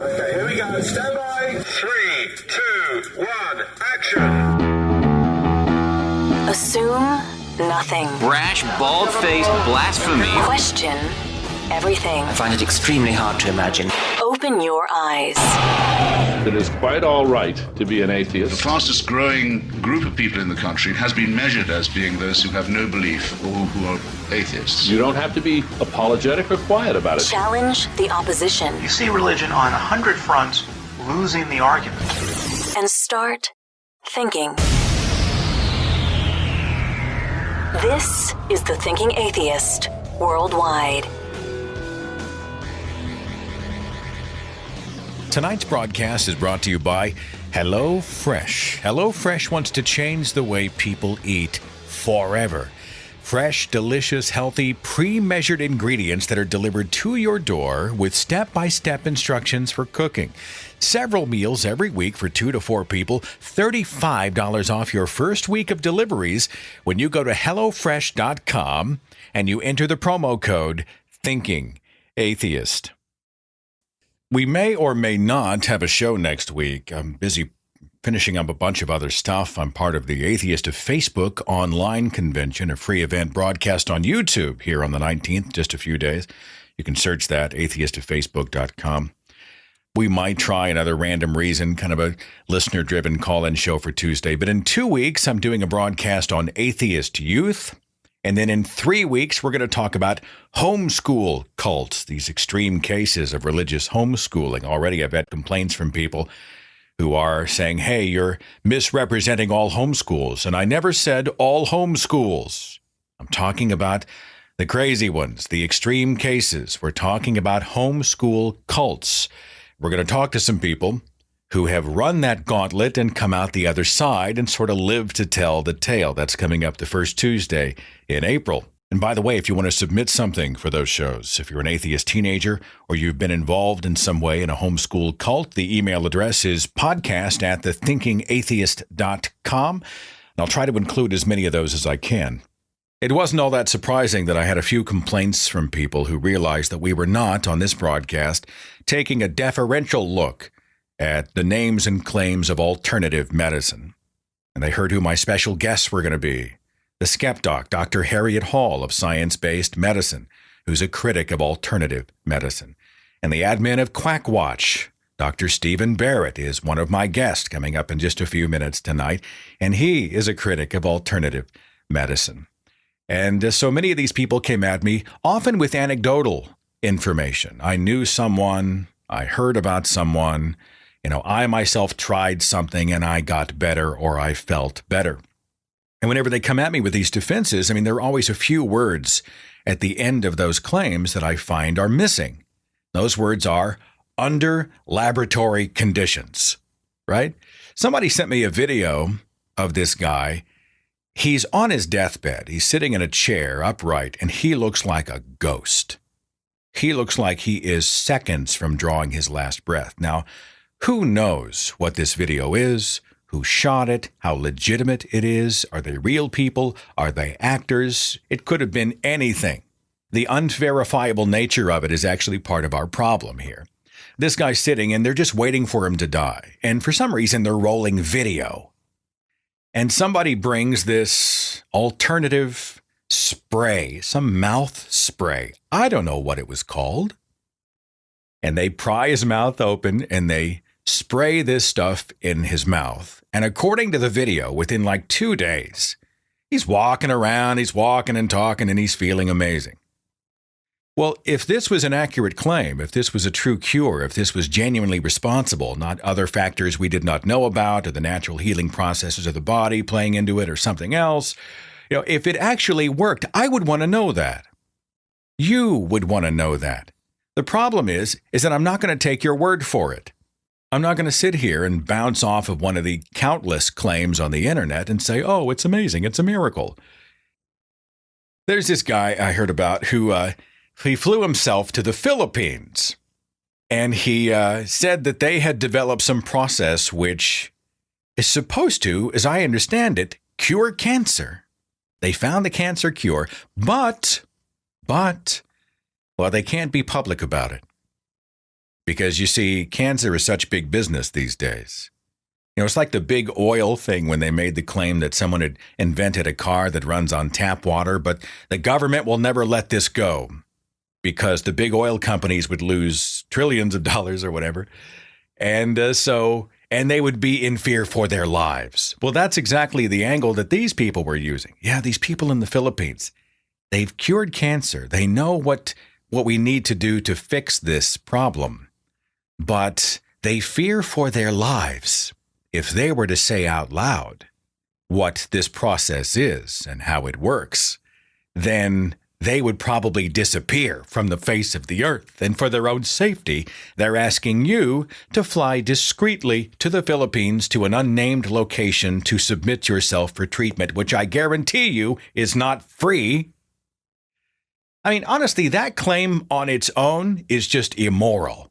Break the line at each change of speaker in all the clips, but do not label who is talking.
Okay, here we go. Stand by. 3, 2, 1, action.
Assume nothing.
Brash, bald-faced blasphemy.
Question everything.
I find it extremely hard to imagine.
Open your eyes.
It is quite all right to be an atheist.
The fastest growing group of people in the country has been measured as being those who have no belief or who are atheists.
You don't have to be apologetic or quiet about it.
Challenge the opposition.
You see religion on 100 fronts losing the argument.
And start thinking. This is The Thinking Atheist Worldwide.
Tonight's broadcast is brought to you by HelloFresh. HelloFresh wants to change the way people eat forever. Fresh, delicious, healthy, pre-measured ingredients that are delivered to your door with step-by-step instructions for cooking. Several meals every week for 2 to 4 people. $35 off your first week of deliveries when you go to HelloFresh.com and you enter the promo code ThinkingAtheist. We may or may not have a show next week. I'm busy finishing up a bunch of other stuff. I'm part of the Atheist of Facebook online convention, a free event broadcast on YouTube here on the 19th, just a few days. You can search that, atheistoffacebook.com. We might try another random reason, kind of a listener-driven call-in show for Tuesday. But in 2 weeks, I'm doing a broadcast on atheist youth. And then in 3 weeks, we're going to talk about homeschool cults, these extreme cases of religious homeschooling. Already I've had complaints from people who are saying, hey, you're misrepresenting all homeschools. And I never said all homeschools. I'm talking about the crazy ones, the extreme cases. We're talking about homeschool cults. We're going to talk to some people who have run that gauntlet and come out the other side and sort of live to tell the tale. That's coming up the first Tuesday in April. And by the way, if you want to submit something for those shows, if you're an atheist teenager or you've been involved in some way in a homeschool cult, the email address is podcast@thethinkingatheist.com. And I'll try to include as many of those as I can. It wasn't all that surprising that I had a few complaints from people who realized that we were not, on this broadcast, taking a deferential look at the names and claims of alternative medicine. And they heard who my special guests were going to be. The skepdoc, Dr. Harriet Hall of Science-Based Medicine, who's a critic of alternative medicine. And the admin of Quackwatch, Dr. Stephen Barrett, is one of my guests coming up in just a few minutes tonight. And he is a critic of alternative medicine. And so many of these people came at me, often with anecdotal information. I knew someone, I heard about someone, I myself tried something and I got better or I felt better. And whenever they come at me with these defenses, there are always a few words at the end of those claims that I find are missing. Those words are under laboratory conditions, right? Somebody sent me a video of this guy. He's on his deathbed. He's sitting in a chair upright and he looks like a ghost. He looks like he is seconds from drawing his last breath. Now, who knows what this video is, who shot it, how legitimate it is? Are they real people? Are they actors? It could have been anything. The unverifiable nature of it is actually part of our problem here. This guy's sitting and they're just waiting for him to die. And for some reason, they're rolling video. And somebody brings this alternative spray, some mouth spray. I don't know what it was called. And they pry his mouth open and they spray this stuff in his mouth. And according to the video, within like 2 days, he's walking around, he's walking and talking, and he's feeling amazing. Well, if this was an accurate claim, if this was a true cure, if this was genuinely responsible, not other factors we did not know about, or the natural healing processes of the body playing into it, or something else, if it actually worked, I would want to know that. You would want to know that. The problem is that I'm not going to take your word for it. I'm not going to sit here and bounce off of one of the countless claims on the internet and say, oh, it's amazing, it's a miracle. There's this guy I heard about who he flew himself to the Philippines. And he said that they had developed some process which is supposed to, as I understand it, cure cancer. They found the cancer cure, but, well, they can't be public about it. Because you see, cancer is such big business these days. You know, it's like the big oil thing when they made the claim that someone had invented a car that runs on tap water, but the government will never let this go because the big oil companies would lose trillions of dollars or whatever. And they would be in fear for their lives. Well, that's exactly the angle that these people were using. Yeah, these people in the Philippines, they've cured cancer. They know what we need to do to fix this problem. But they fear for their lives. If they were to say out loud what this process is and how it works, then they would probably disappear from the face of the earth. And for their own safety, they're asking you to fly discreetly to the Philippines to an unnamed location to submit yourself for treatment, which I guarantee you is not free. I mean, honestly, that claim on its own is just immoral.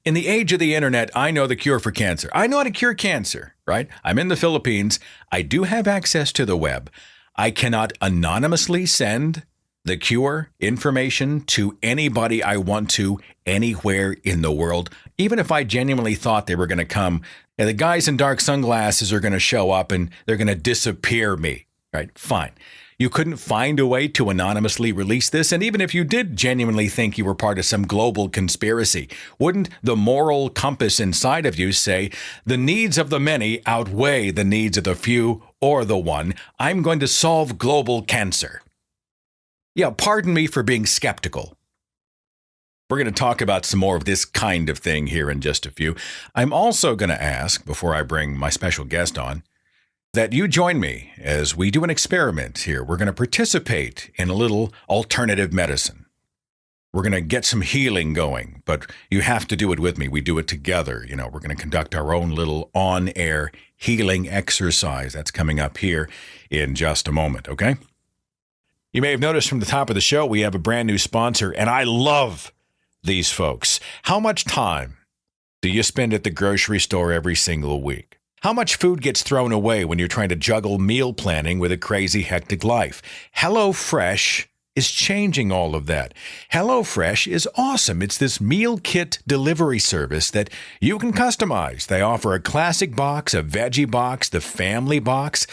In the age of the internet, I know the cure for cancer. I know how to cure cancer, right? I'm in the Philippines. I do have access to the web. I cannot anonymously send the cure information to anybody I want to anywhere in the world. Even if I genuinely thought they were going to come, and the guys in dark sunglasses are going to show up and they're going to disappear me, right? Fine. You couldn't find a way to anonymously release this. And even if you did genuinely think you were part of some global conspiracy, wouldn't the moral compass inside of you say the needs of the many outweigh the needs of the few or the one? I'm going to solve global cancer. Yeah, pardon me for being skeptical. We're going to talk about some more of this kind of thing here in just a few. I'm also going to ask, before I bring my special guest on, that you join me as we do an experiment here. We're going to participate in a little alternative medicine. We're going to get some healing going, but you have to do it with me. We do it together. You know, we're going to conduct our own little on-air healing exercise. That's coming up here in just a moment, okay? You may have noticed from the top of the show, we have a brand new sponsor, and I love these folks. How much time do you spend at the grocery store every single week? How much food gets thrown away when you're trying to juggle meal planning with a crazy, hectic life? HelloFresh is changing all of that. HelloFresh is awesome. It's this meal kit delivery service that you can customize. They offer a classic box, a veggie box, the family box,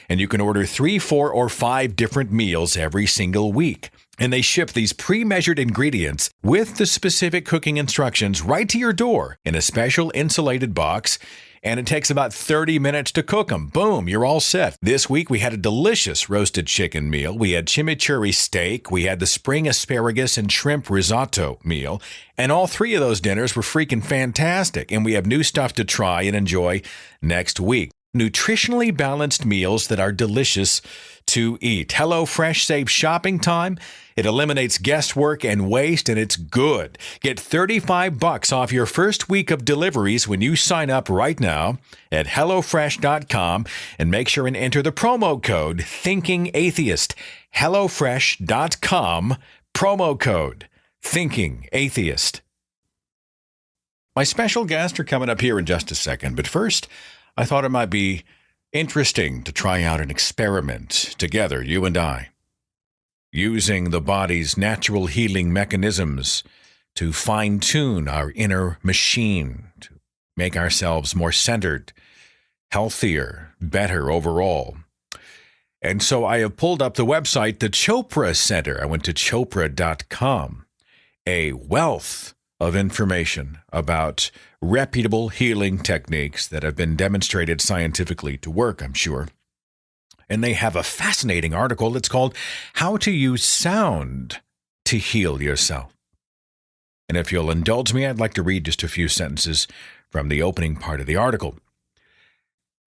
and you can order 3, 4, or 5 different meals every single week. And they ship these pre-measured ingredients with the specific cooking instructions right to your door in a special insulated box. And it takes about 30 minutes to cook them. Boom, you're all set. This week, we had a delicious roasted chicken meal. We had chimichurri steak. We had the spring asparagus and shrimp risotto meal. And all 3 of those dinners were freaking fantastic. And we have new stuff to try and enjoy next week. Nutritionally balanced meals that are delicious to eat. HelloFresh saves shopping time. It eliminates guesswork and waste, and it's good. Get $35 off your first week of deliveries when you sign up right now at HelloFresh.com and make sure and enter the promo code ThinkingAtheist. HelloFresh.com, promo code ThinkingAtheist. My special guests are coming up here in just a second, but first, I thought it might be interesting to try out an experiment together, you and I, using the body's natural healing mechanisms to fine-tune our inner machine, to make ourselves more centered, healthier, better overall. And so I have pulled up the website, the Chopra Center. I went to Chopra.com, a wealth of information about reputable healing techniques that have been demonstrated scientifically to work, I'm sure. And they have a fascinating article. It's called How to Use Sound to Heal Yourself. And if you'll indulge me, I'd like to read just a few sentences from the opening part of the article.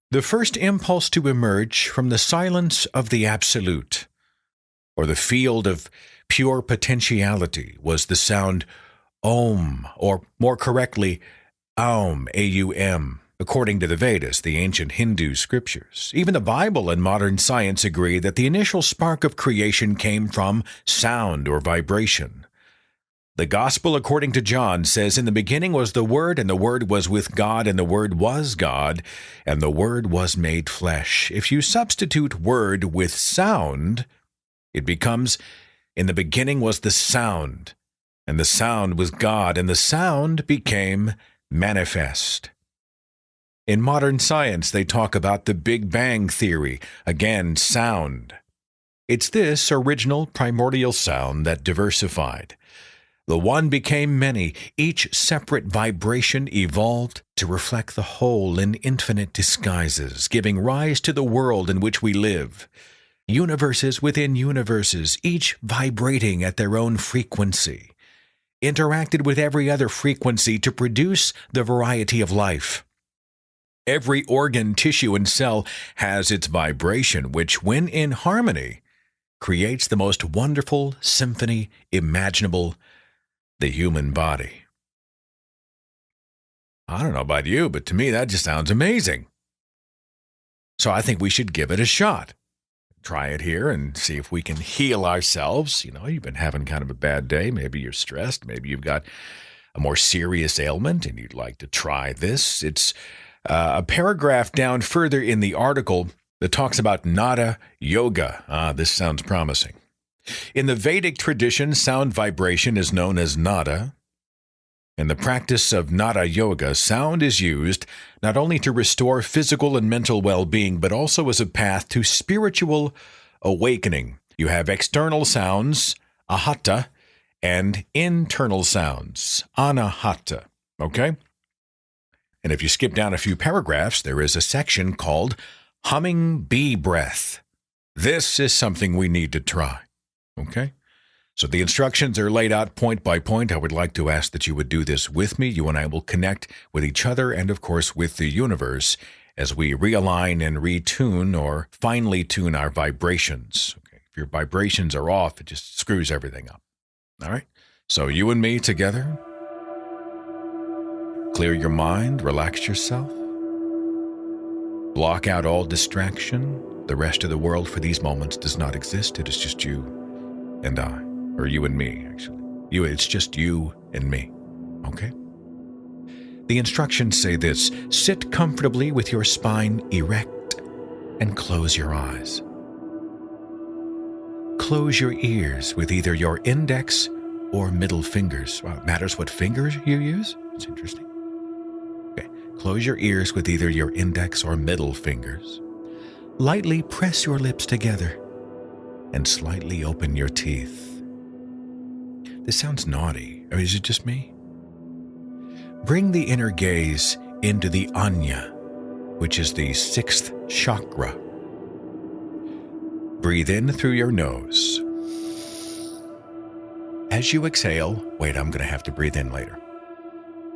The first impulse to emerge from the silence of the absolute, or the field of pure potentiality, was the sound Om, or more correctly, Aum, A-U-M, according to the Vedas, the ancient Hindu scriptures. Even the Bible and modern science agree that the initial spark of creation came from sound or vibration. The Gospel, according to John, says, "In the beginning was the Word, and the Word was with God, and the Word was God, and the Word was made flesh." If you substitute word with sound, it becomes, "In the beginning was the sound, and the sound was God, and the sound became manifest. In modern science, they talk about the Big Bang Theory. Again, sound. It's this original primordial sound that diversified. The one became many. Each separate vibration evolved to reflect the whole in infinite disguises, giving rise to the world in which we live. Universes within universes, each vibrating at their own frequency, interacted with every other frequency to produce the variety of life. Every organ, tissue, and cell has its vibration, which, when in harmony, creates the most wonderful symphony imaginable, the human body. I don't know about you, but to me that just sounds amazing. So I think we should give it a shot. Try it here and see if we can heal ourselves. You know, you've been having kind of a bad day. Maybe you're stressed. Maybe you've got a more serious ailment and you'd like to try this. It's a paragraph down further in the article that talks about nada yoga. This sounds promising. In the Vedic tradition, sound vibration is known as nada. In the practice of nada yoga, sound is used not only to restore physical and mental well-being, but also as a path to spiritual awakening. You have external sounds, ahata, and internal sounds, anahata. Okay? And if you skip down a few paragraphs, there is a section called humming bee breath. This is something we need to try. Okay? So the instructions are laid out point by point. I would like to ask that you would do this with me. You and I will connect with each other and, of course, with the universe as we realign and retune or finely tune our vibrations. Okay? If your vibrations are off, it just screws everything up. All right? So you and me together. Clear your mind, relax yourself. Block out all distraction. The rest of the world for these moments does not exist. It is just you and I. Or you and me, actually. It's just you and me. Okay? The instructions say this: sit comfortably with your spine erect and close your eyes. Close your ears with either your index or middle fingers. Well, it matters what fingers you use? It's interesting. Okay. Close your ears with either your index or middle fingers. Lightly press your lips together and slightly open your teeth. This sounds naughty. I mean, is it just me? Bring the inner gaze into the Anya, which is the 6th chakra. Breathe in through your nose. As you exhale, wait, I'm going to have to breathe in later.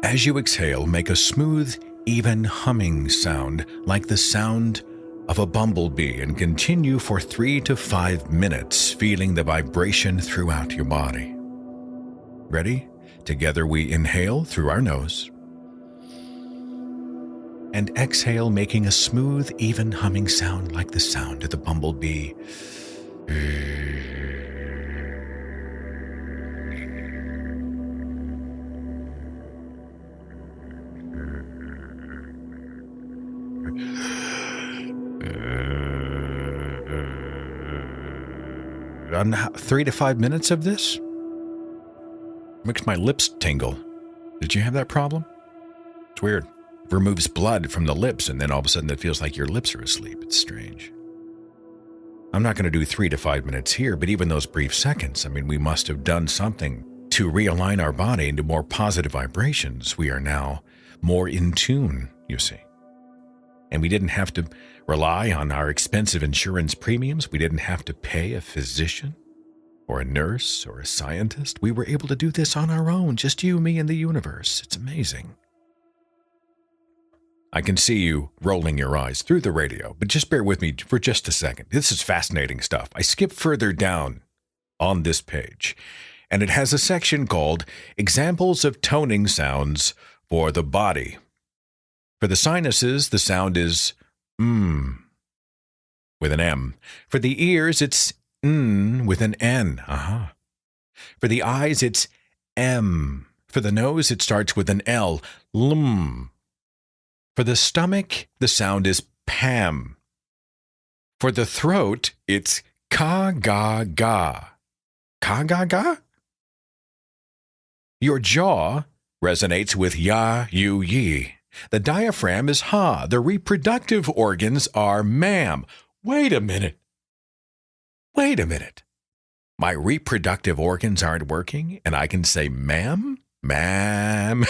As you exhale, make a smooth, even humming sound like the sound of a bumblebee and continue for 3 to 5 minutes, feeling the vibration throughout your body. Ready? Together we inhale through our nose and exhale, making a smooth, even humming sound like the sound of the bumblebee. On 3 to 5 minutes of this, makes my lips tingle. Did you have that problem? It's weird. It removes blood from the lips, and then all of a sudden it feels like your lips are asleep. It's strange. I'm not going to do 3 to 5 minutes here, but even those brief seconds, I mean, we must have done something to realign our body into more positive vibrations. We are now more in tune, you see. And we didn't have to rely on our expensive insurance premiums. We didn't have to pay a physician or a nurse or a scientist. We were able to do this on our own, just you, me, and the universe. It's amazing. I can see you rolling your eyes through the radio, but just bear with me for just a second. This is fascinating stuff. I skip further down on this page, and it has a section called Examples of Toning Sounds for the Body. For the sinuses, the sound is with an M. For the ears, it's with an N. For the eyes, it's M. For the nose, it starts with an L. Lm. For the stomach, the sound is Pam. For the throat, it's Ka-ga-ga. Ka-ga-ga? Your jaw resonates with ya, you, ye. The diaphragm is ha. The reproductive organs are ma'am. Wait a minute. My reproductive organs aren't working, and I can say ma'am? Ma'am.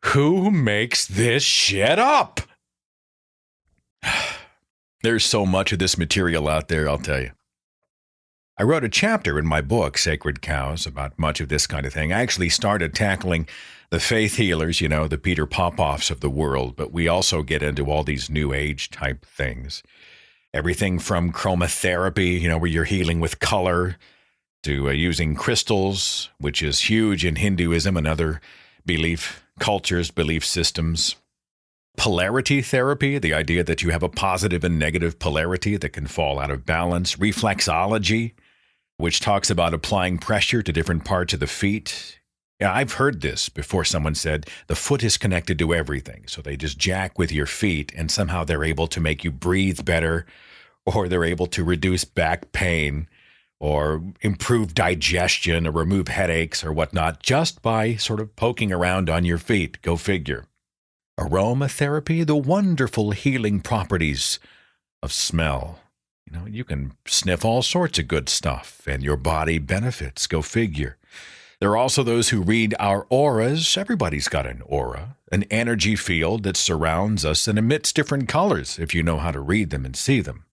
Who makes this shit up? There's so much of this material out there, I'll tell you. I wrote a chapter in my book, Sacred Cows, about much of this kind of thing. I actually started tackling the faith healers, the Peter Popoffs of the world, but we also get into all these new age type things. Everything from chromotherapy, where you're healing with color, to using crystals, which is huge in Hinduism and other belief cultures, belief systems. Polarity therapy, the idea that you have a positive and negative polarity that can fall out of balance. Reflexology, which talks about applying pressure to different parts of the feet. Yeah, I've heard this before. Someone said the foot is connected to everything. So they just jack with your feet and somehow they're able to make you breathe better, or they're able to reduce back pain or improve digestion or remove headaches or whatnot just by sort of poking around on your feet. Go figure. Aromatherapy, the wonderful healing properties of smell. You can sniff all sorts of good stuff and your body benefits. Go figure. There are also those who read our auras. Everybody's got an aura, an energy field that surrounds us and emits different colors if you know how to read them and see them.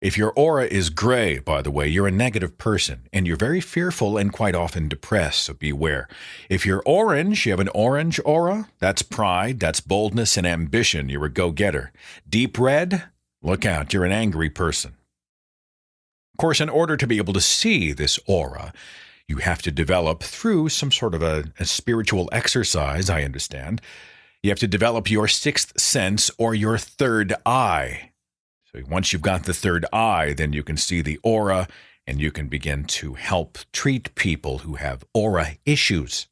If your aura is gray, by the way, you're a negative person, and you're very fearful and quite often depressed, so beware. If you're orange, you have an orange aura, that's pride, that's boldness and ambition, you're a go-getter. Deep red, look out, you're an angry person. Of course, in order to be able to see this aura, you have to develop through some sort of a spiritual exercise, I understand. You have to develop your sixth sense or your third eye. So once you've got the third eye, then you can see the aura and you can begin to help treat people who have aura issues.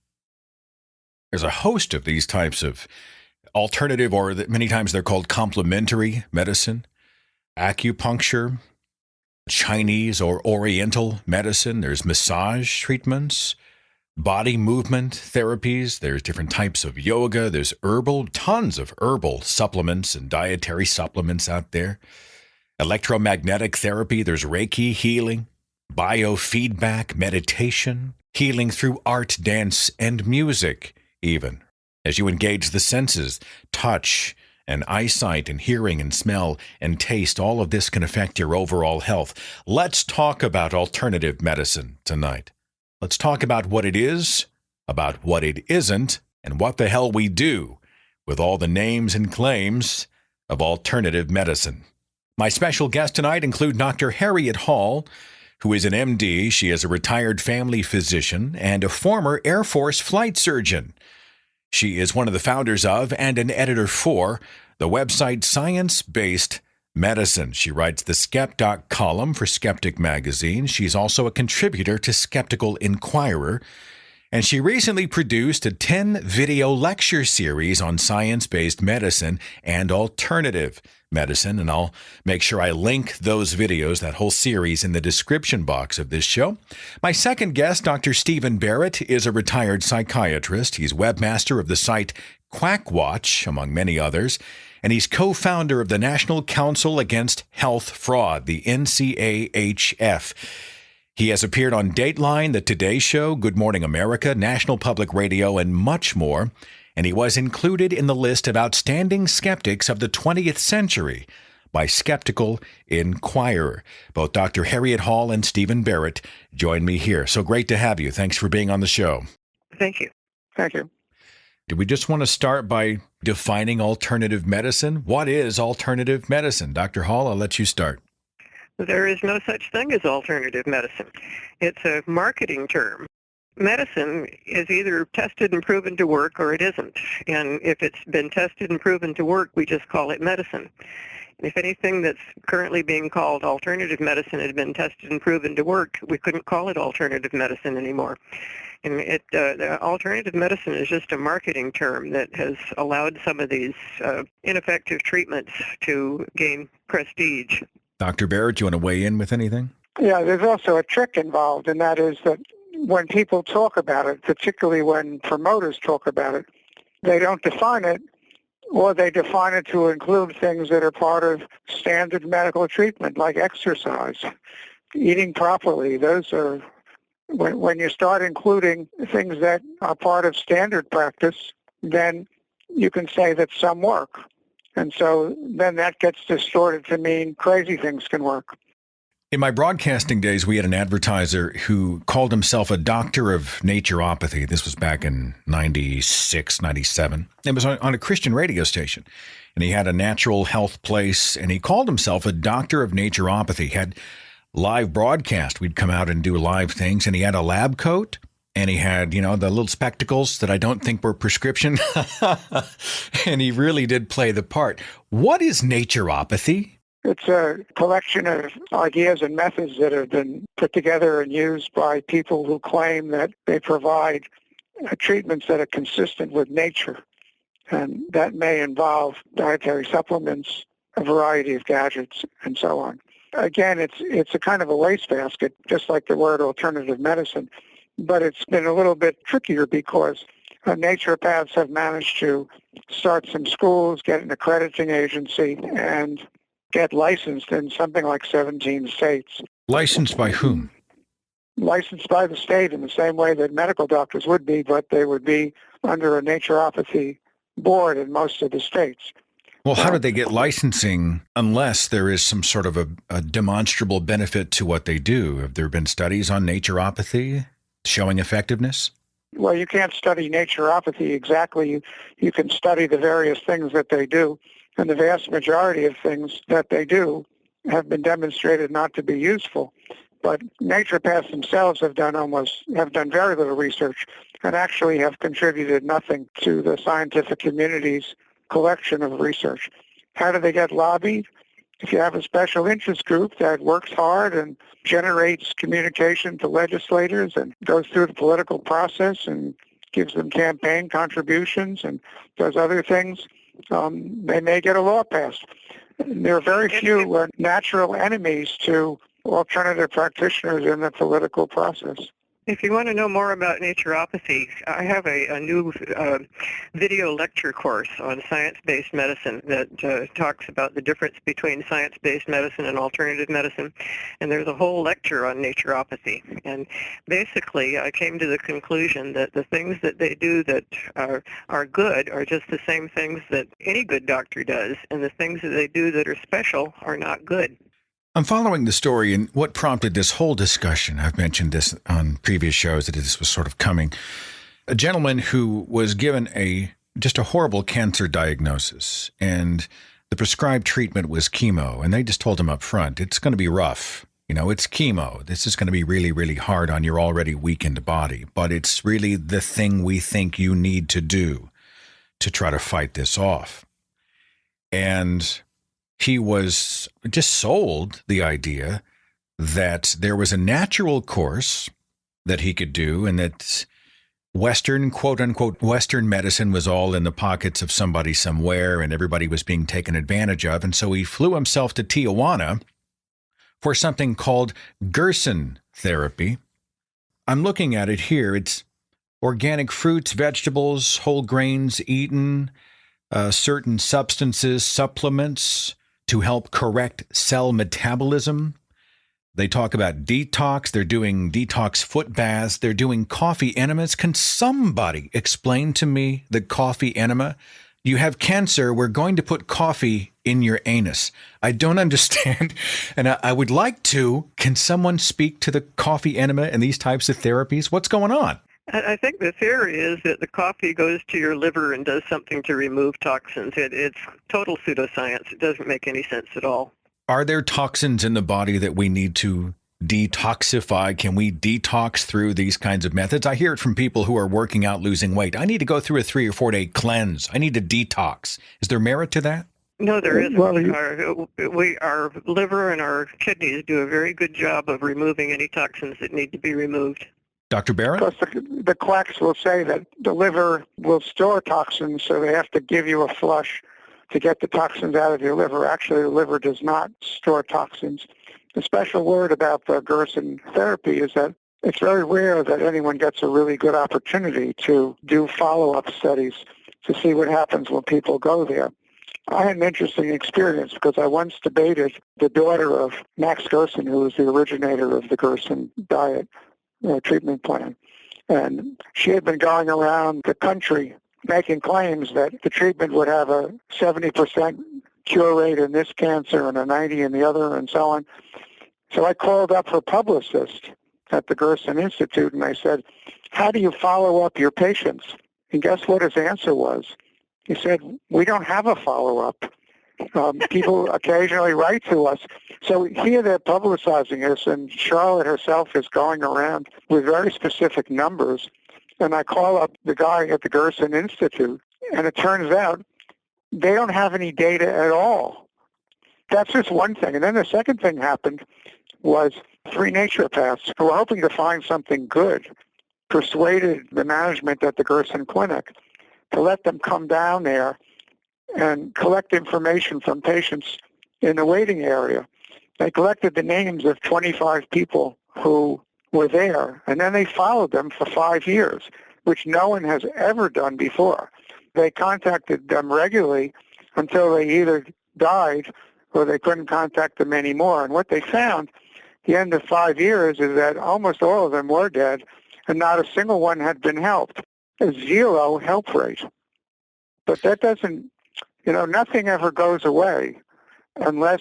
There's a host of these types of alternative, or many times they're called complementary medicine, acupuncture, Chinese or Oriental medicine. There's massage treatments, body movement therapies. There's different types of yoga. There's herbal, tons of herbal supplements and dietary supplements out there. Electromagnetic therapy. There's Reiki healing, biofeedback, meditation, healing through art, dance, and music even. As you engage the senses, touch, and eyesight and hearing and smell and taste, all of this can affect your overall health. Let's talk about alternative medicine tonight. Let's talk about what it is, about what it isn't, and what the hell we do with all the names and claims of alternative medicine. My special guests tonight include Dr. Harriet Hall, who is an MD. She is a retired family physician and a former Air Force flight surgeon. She is one of the founders of and an editor for the website Science-Based Medicine. She writes the Skepdoc column for Skeptic magazine. She's also a contributor to Skeptical Inquirer. And she recently produced a 10-video lecture series on science-based medicine and alternative medicine. And I'll make sure I link those videos, that whole series, in the description box of this show. My second guest, Dr. Stephen Barrett, is a retired psychiatrist. He's webmaster of the site Quackwatch, among many others. And he's co-founder of the National Council Against Health Fraud, the NCAHF. He has appeared on Dateline, The Today Show, Good Morning America, National Public Radio, and much more. And he was included in the list of outstanding skeptics of the 20th century by Skeptical Inquirer. Both Dr. Harriet Hall and Stephen Barrett join me here. So great to have you. Thanks for being on the show.
Thank you. Thank you.
Do we just want to start by defining alternative medicine? What is alternative medicine? Dr. Hall, I'll let you start.
There is no such thing as alternative medicine. It's a marketing term. Medicine is either tested and proven to work or it isn't. And if it's been tested and proven to work, we just call it medicine. And if anything that's currently being called alternative medicine had been tested and proven to work, we couldn't call it alternative medicine anymore. And the alternative medicine is just a marketing term that has allowed some of these ineffective treatments to gain prestige.
Dr. Barrett, do you want to weigh in with anything?
Yeah, there's also a trick involved, and that is that when people talk about it, particularly when promoters talk about it, they don't define it, or they define it to include things that are part of standard medical treatment, like exercise, eating properly. Those are, when you start including things that are part of standard practice, then you can say that some work. And so then that gets distorted to mean crazy things can work.
In my broadcasting days, we had an advertiser who called himself a doctor of naturopathy. This was back in 96, 97. It was on a Christian radio station. And he had a natural health place, and he called himself a doctor of naturopathy. He had live broadcast. We'd come out and do live things, and he had a lab coat, and he had, the little spectacles that I don't think were prescription. And he really did play the part. What is naturopathy?
It's a collection of ideas and methods that have been put together and used by people who claim that they provide treatments that are consistent with nature. And that may involve dietary supplements, a variety of gadgets, and so on. Again, it's a kind of a wastebasket, just like the word alternative medicine. But it's been a little bit trickier because naturopaths have managed to start some schools, get an accrediting agency, and get licensed in something like 17 states.
Licensed by whom?
Licensed by the state in the same way that medical doctors would be, but they would be under a naturopathy board in most of the states.
Well, how do they get licensing unless there is some sort of a demonstrable benefit to what they do? Have there been studies on naturopathy showing effectiveness?
Well, you can't study naturopathy exactly. You can study the various things that they do. And the vast majority of things that they do have been demonstrated not to be useful. But naturopaths themselves have done very little research and actually have contributed nothing to the scientific community's collection of research. How do they get lobbied? If you have a special interest group that works hard and generates communication to legislators and goes through the political process and gives them campaign contributions and does other things, they may get a law passed. There are very few natural enemies to alternative practitioners in the political process.
If you want to know more about naturopathy, I have a new video lecture course on science-based medicine that talks about the difference between science-based medicine and alternative medicine. And there's a whole lecture on naturopathy. And basically, I came to the conclusion that the things that they do that are good are just the same things that any good doctor does. And the things that they do that are special are not good.
I'm following the story, and what prompted this whole discussion, I've mentioned this on previous shows that this was sort of coming, a gentleman who was given just a horrible cancer diagnosis, and the prescribed treatment was chemo, and they just told him up front, it's going to be rough. It's chemo. This is going to be really, really hard on your already weakened body, but it's really the thing we think you need to do to try to fight this off. And he was just sold the idea that there was a natural course that he could do and that Western, quote unquote, Western medicine was all in the pockets of somebody somewhere and everybody was being taken advantage of. And so he flew himself to Tijuana for something called Gerson therapy. I'm looking at it here. It's organic fruits, vegetables, whole grains eaten, certain substances, supplements to help correct cell metabolism. They talk about detox. They're doing detox foot baths. They're doing coffee enemas. Can somebody explain to me the coffee enema? You have cancer. We're going to put coffee in your anus. I don't understand. And I would like to. Can someone speak to the coffee enema and these types of therapies? What's going on?
I think the theory is that the coffee goes to your liver and does something to remove toxins. It's total pseudoscience. It doesn't make any sense at all.
Are there toxins in the body that we need to detoxify? Can we detox through these kinds of methods? I hear it from people who are working out, losing weight. I need to go through a 3 or 4 day cleanse. I need to detox. Is there merit to that?
No, there isn't. Our liver and our kidneys do a very good job of removing any toxins that need to be removed.
Dr. Barrett?
Because the quacks will say that the liver will store toxins, so they have to give you a flush to get the toxins out of your liver. Actually, the liver does not store toxins. The special word about the Gerson therapy is that it's very rare that anyone gets a really good opportunity to do follow-up studies to see what happens when people go there. I had an interesting experience because I once debated the daughter of Max Gerson, who was the originator of the Gerson diet treatment plan. And she had been going around the country making claims that the treatment would have a 70% cure rate in this cancer and a 90 in the other and so on. So I called up her publicist at the Gerson Institute and I said, how do you follow up your patients? And guess what his answer was? He said, we don't have a follow-up. People occasionally write to us. So here they're publicizing this, and Charlotte herself is going around with very specific numbers. And I call up the guy at the Gerson Institute, and it turns out they don't have any data at all. That's just one thing. And then the second thing happened was 3 naturopaths who were hoping to find something good persuaded the management at the Gerson Clinic to let them come down there and collect information from patients in the waiting area. They collected the names of 25 people who were there, and then they followed them for 5 years, which no one has ever done before. They contacted them regularly until they either died or they couldn't contact them anymore. And what they found at the end of 5 years is that almost all of them were dead, and not a single one had been helped. A 0 help rate. But that doesn't, nothing ever goes away unless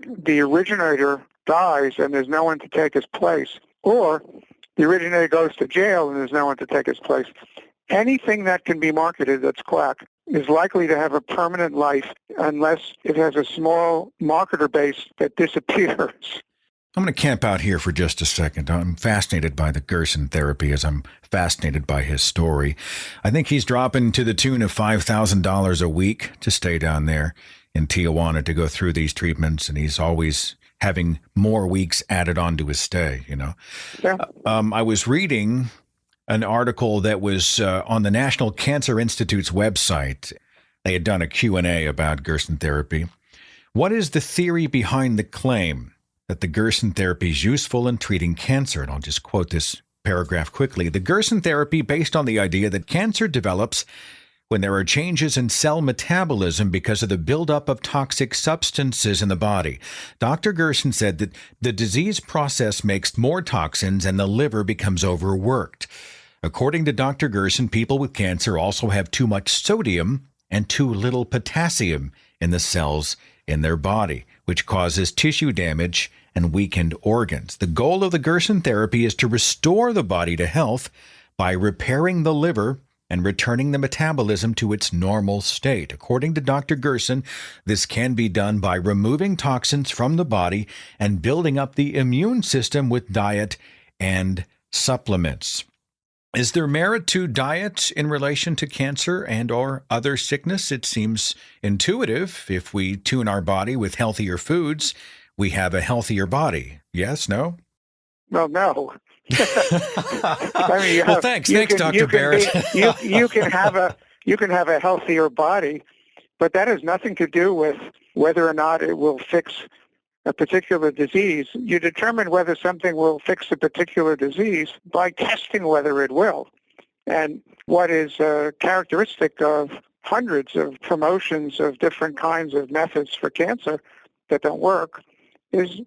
the originator dies and there's no one to take his place, or the originator goes to jail and there's no one to take his place. Anything that can be marketed that's quack is likely to have a permanent life unless it has a small marketer base that disappears.
I'm going to camp out here for just a second. I'm fascinated by the Gerson therapy as I'm fascinated by his story. I think he's dropping to the tune of $5,000 a week to stay down there in Tijuana to go through these treatments, and he's always having more weeks added on to his stay,
Yeah.
I was reading an article that was on the National Cancer Institute's website. They had done a Q&A about Gerson therapy. What is the theory behind the claim that the Gerson therapy is useful in treating cancer? And I'll just quote this paragraph quickly. The Gerson therapy based on the idea that cancer develops when there are changes in cell metabolism because of the buildup of toxic substances in the body. Dr. Gerson said that the disease process makes more toxins and the liver becomes overworked. According to Dr. Gerson, people with cancer also have too much sodium and too little potassium in the cells in their body, which causes tissue damage and weakened organs. The goal of the Gerson therapy is to restore the body to health by repairing the liver and returning the metabolism to its normal state. According to Dr. Gerson, this can be done by removing toxins from the body and building up the immune system with diet and supplements. Is there merit to diet in relation to cancer and or other sickness? It seems intuitive. If we tune our body with healthier foods, we have a healthier body. Yes, no?
Well, no.
Thanks, Dr. Barrett.
You can have a healthier body, but that has nothing to do with whether or not it will fix a particular disease. You determine whether something will fix a particular disease by testing whether it will. And what is characteristic of hundreds of promotions of different kinds of methods for cancer that don't work is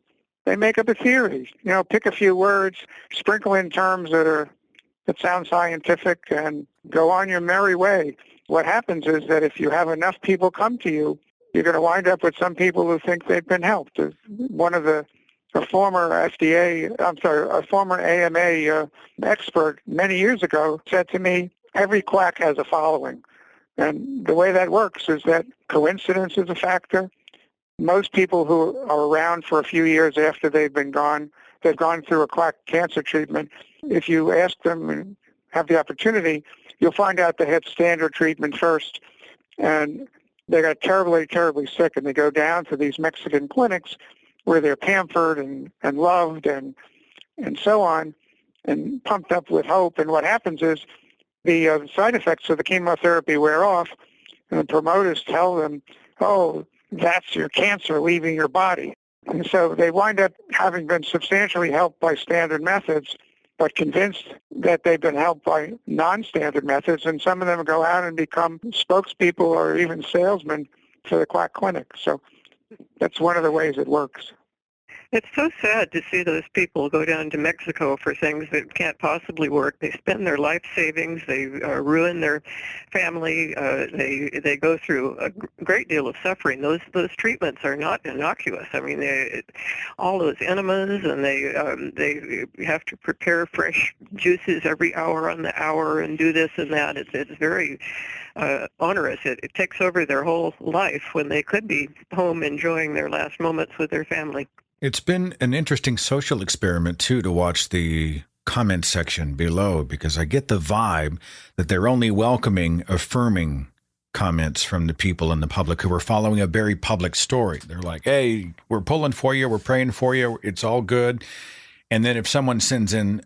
they make up a theory. Pick a few words, sprinkle in terms that sound scientific, and go on your merry way. What happens is that if you have enough people come to you, you're going to wind up with some people who think they've been helped. One of a former AMA expert many years ago said to me, every quack has a following. And the way that works is that coincidence is a factor. Most people who are around for a few years after they've gone through a quack cancer treatment, if you ask them and have the opportunity, you'll find out they had standard treatment first. And they got terribly, terribly sick, and they go down to these Mexican clinics where they're pampered and loved and so on, and pumped up with hope. And what happens is the side effects of the chemotherapy wear off, and the promoters tell them, oh, that's your cancer leaving your body. And so they wind up having been substantially helped by standard methods, but convinced that they've been helped by non-standard methods, and some of them go out and become spokespeople or even salesmen for the quack clinic. So that's one of the ways it works.
It's so sad to see those people go down to Mexico for things that can't possibly work. They spend their life savings. They ruin their family. They go through a great deal of suffering. Those treatments are not innocuous. I mean, all those enemas, and they have to prepare fresh juices every hour on the hour and do this and that. It's very onerous. It takes over their whole life when they could be home enjoying their last moments with their family.
It's been an interesting social experiment, too, to watch the comment section below, because I get the vibe that they're only welcoming affirming comments from the people in the public who are following a very public story. They're like, hey, we're pulling for you, we're praying for you, it's all good. And then if someone sends in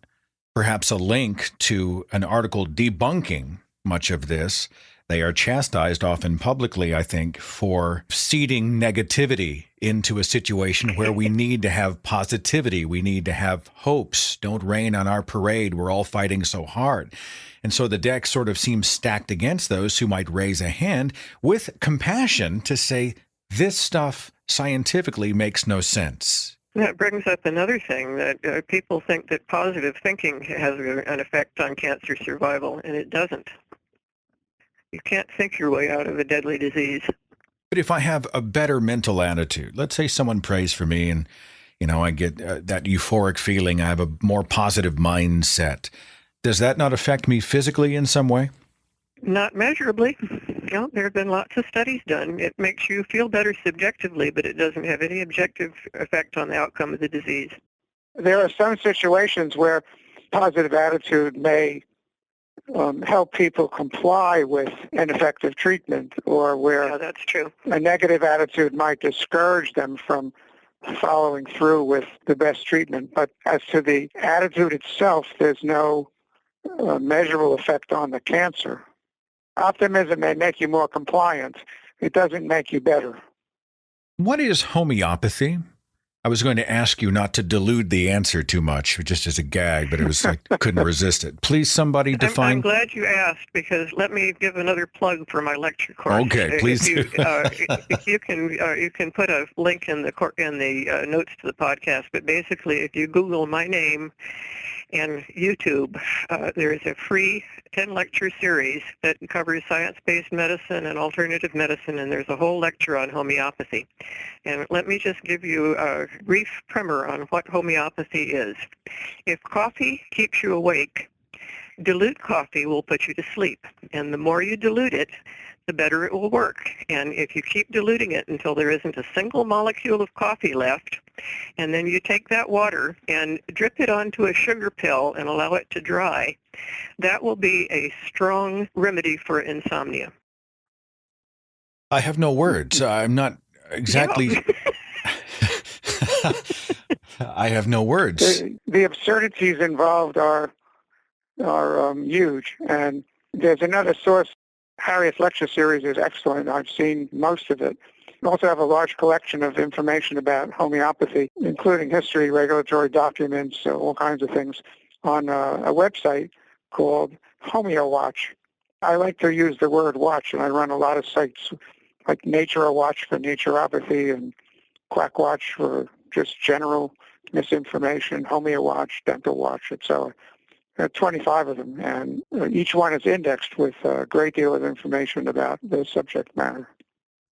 perhaps a link to an article debunking much of this, they are chastised often publicly, I think, for seeding negativity into a situation where we need to have positivity. We need to have hopes. Don't rain on our parade. We're all fighting so hard. And so the deck sort of seems stacked against those who might raise a hand with compassion to say, this stuff scientifically makes no sense.
That brings up another thing, that people think that positive thinking has an effect on cancer survival, and it doesn't. You can't think your way out of a deadly disease.
But if I have a better mental attitude, let's say someone prays for me and, I get that euphoric feeling, I have a more positive mindset. Does that not affect me physically in some way?
Not measurably. There have been lots of studies done. It makes you feel better subjectively, but it doesn't have any objective effect on the outcome of the disease.
There are some situations where positive attitude may help people comply with ineffective treatment, or where
that's true.
A negative attitude might discourage them from following through with the best treatment. But as to the attitude itself, there's no measurable effect on the cancer. Optimism may make you more compliant. It doesn't make you better.
What is homeopathy? I was going to ask you not to delude the answer too much, just as a gag, but I couldn't resist it. Please, somebody define.
I'm glad you asked, because let me give another plug for my lecture course.
Okay, please.
You can put a link in the notes to the podcast. But basically, if you Google my name and YouTube, there is a free 10-lecture series that covers science-based medicine and alternative medicine, and there's a whole lecture on homeopathy. And let me just give you a brief primer on what homeopathy is. If coffee keeps you awake, dilute coffee will put you to sleep. And the more you dilute it, the better it will work. And if you keep diluting it until there isn't a single molecule of coffee left, and then you take that water and drip it onto a sugar pill and allow it to dry, that will be a strong remedy for insomnia.
I have no words. I'm not exactly...
Yeah.
I have no words.
The absurdities involved are huge. And there's another source. Harriet's lecture series is excellent. I've seen most of it. I also have a large collection of information about homeopathy, including history, regulatory documents, all kinds of things, on a website called HomeoWatch. I like to use the word watch, and I run a lot of sites like Nature Watch for naturopathy and Quack Watch for just general misinformation, HomeoWatch, Dental Watch, etc. 25 of them, and each one is indexed with a great deal of information about the subject matter.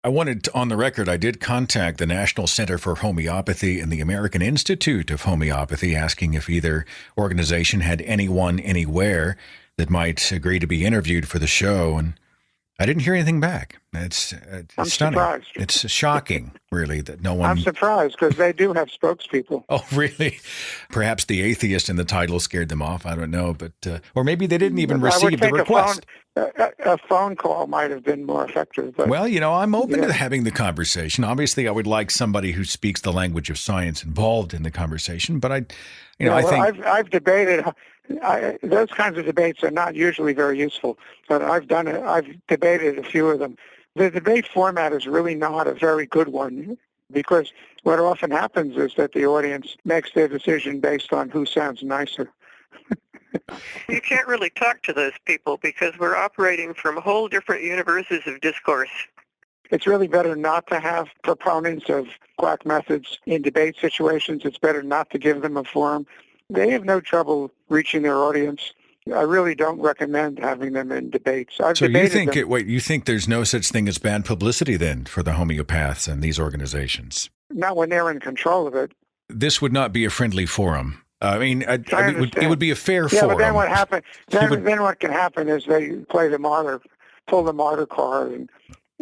I wanted on the record, I did contact the National Center for Homeopathy and the American Institute of Homeopathy, asking if either organization had anyone anywhere that might agree to be interviewed for the show, and I didn't hear anything back. It's
I'm
stunning.
surprised.
It's shocking, really, that no one...
I'm surprised, because they do have spokespeople.
Oh, really? Perhaps the atheist in the title scared them off. I don't know, but or maybe they didn't even receive the request.
A phone call might have been more effective. But,
well, I'm open to having the conversation. Obviously, I would like somebody who speaks the language of science involved in the conversation. But I think
I've debated. Those kinds of debates are not usually very useful, but I've debated a few of them. The debate format is really not a very good one. because what often happens is that the audience makes their decision based on who sounds nicer.
You can't really talk to those people because we're operating from whole different universes of discourse.
It's really better not to have proponents of quack methods in debate situations. It's better not to give them a forum. They have no trouble reaching their audience. I really don't recommend having them in debates.
So you think you think there's no such thing as bad publicity then for the homeopaths and these organizations?
Not when they're in control of it.
This would not be a friendly forum. I mean, it would be a fair forum.
Yeah, but then what happened? Then what can happen is they play the martyr, pull the martyr card, and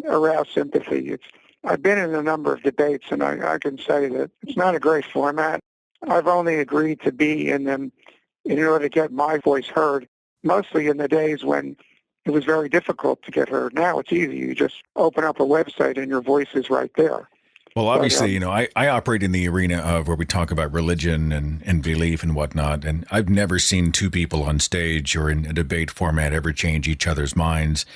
arouse sympathy. I've been in a number of debates, and I can say that it's not a great format. I've only agreed to be in them in order to get my voice heard, mostly in the days when it was very difficult to get heard. Now it's easy. You just open up a website and your voice is right there.
Well, obviously, I operate in the arena of where we talk about religion and belief and whatnot, and I've never seen two people on stage or in a debate format ever change each other's minds.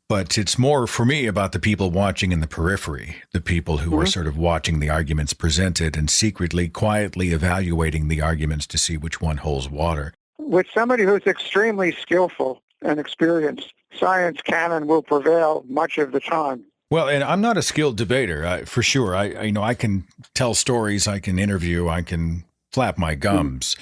But it's more, for me, about the people watching in the periphery, the people who are sort of watching the arguments presented and secretly, quietly evaluating the arguments to see which one holds water.
With somebody who's extremely skillful and experienced, science can and will prevail much of the time.
Well, and I'm not a skilled debater, for sure. I can tell stories, I can interview, I can flap my gums.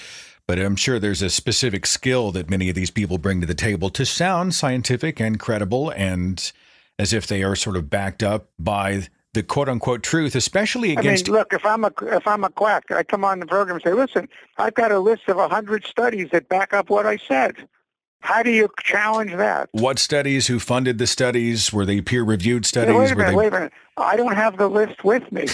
But I'm sure there's a specific skill that many of these people bring to the table to sound scientific and credible and as if they are sort of backed up by the quote-unquote truth, especially against...
I mean, look, if I'm a quack, I come on the program and say, listen, I've got a list of 100 studies that back up what I said. How do you challenge that?
What studies? Who funded the studies? Were they peer-reviewed studies?
Wait a minute. I don't have the list with me.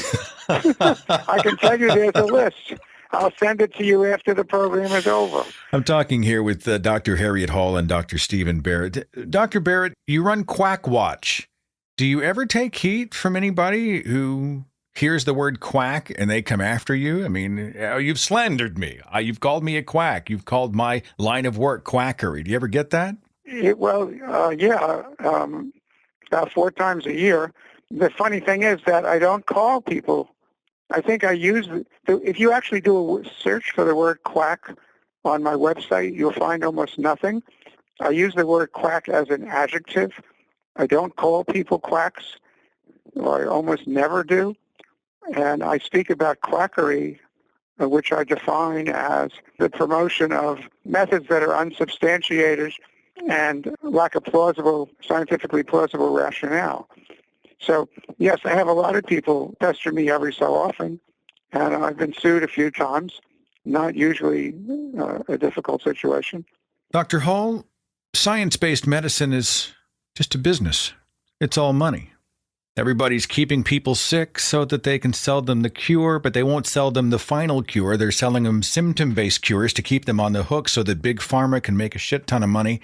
I can tell you there's a list. I'll send it to you after the program is over.
I'm talking here with Dr. Harriet Hall and Dr. Stephen Barrett. Dr. Barrett, you run Quack Watch. Do you ever take heat from anybody who hears the word quack and they come after you? I mean, you've slandered me. You've called me a quack. You've called my line of work quackery. Do you ever get that?
About 4 times a year. The funny thing is that I don't call people. I think I use, if you actually do a search for the word quack on my website, you'll find almost nothing. I use the word quack as an adjective. I don't call people quacks, or I almost never do. And I speak about quackery, which I define as the promotion of methods that are unsubstantiated and lack a scientifically plausible rationale. So, yes, I have a lot of people pester me every so often, and I've been sued a few times, not usually a difficult situation.
Dr. Hall, science-based medicine is just a business. It's all money. Everybody's keeping people sick so that they can sell them the cure, but they won't sell them the final cure. They're selling them symptom-based cures to keep them on the hook so that Big Pharma can make a shit ton of money.